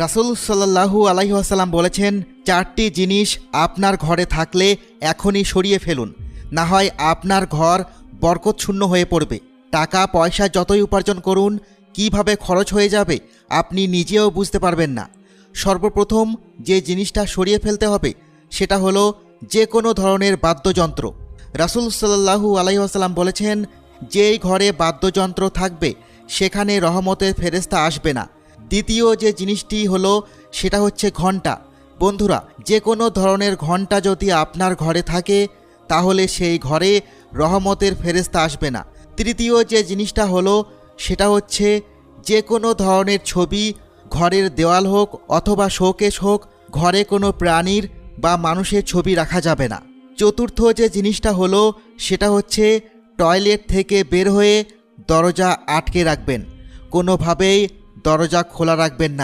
রাসূল সাল্লাল্লাহু আলাইহি ওয়াসাল্লাম বলেছেন, 4টি জিনিস আপনার ঘরে থাকলে এখনই সরিয়ে ফেলুন, না হয় আপনার ঘর বরকতশূন্য হয়ে পড়বে। টাকা পয়সা যতই উপার্জন করুন, কিভাবে খরচ হয়ে যাবে আপনি নিজেও বুঝতে পারবেন না। সর্বপ্রথম যে জিনিসটা সরিয়ে ফেলতে হবে সেটা হলো যে কোনো ধরনের বাদ্যযন্ত্র। রাসূল সাল্লাল্লাহু আলাইহি ওয়াসাল্লাম বলেছেন, যেই ঘরে বাদ্যযন্ত্র থাকবে সেখানে রহমতের ফেরেশতা আসবে না। দ্বিতীয় যে জিনিসটি হলো সেটা হচ্ছে ঘণ্টা। বন্ধুরা, যে কোনো ধরনের ঘণ্টা যদি আপনার ঘরে থাকে তাহলে সেই ঘরে রহমতের ফেরেশতা আসবে না। তৃতীয় যে জিনিসটা হলো সেটা হচ্ছে যে কোনো ধরনের ছবি, ঘরের দেওয়াল হোক অথবা শোকেস হোক, ঘরে কোনো প্রাণীর বা মানুষের ছবি রাখা যাবে না। চতুর্থ যে জিনিসটা হলো সেটা হচ্ছে টয়লেট থেকে বের হয়ে দরজা আটকে রাখবেন, কোনোভাবেই দরজা খোলা রাখবেন না।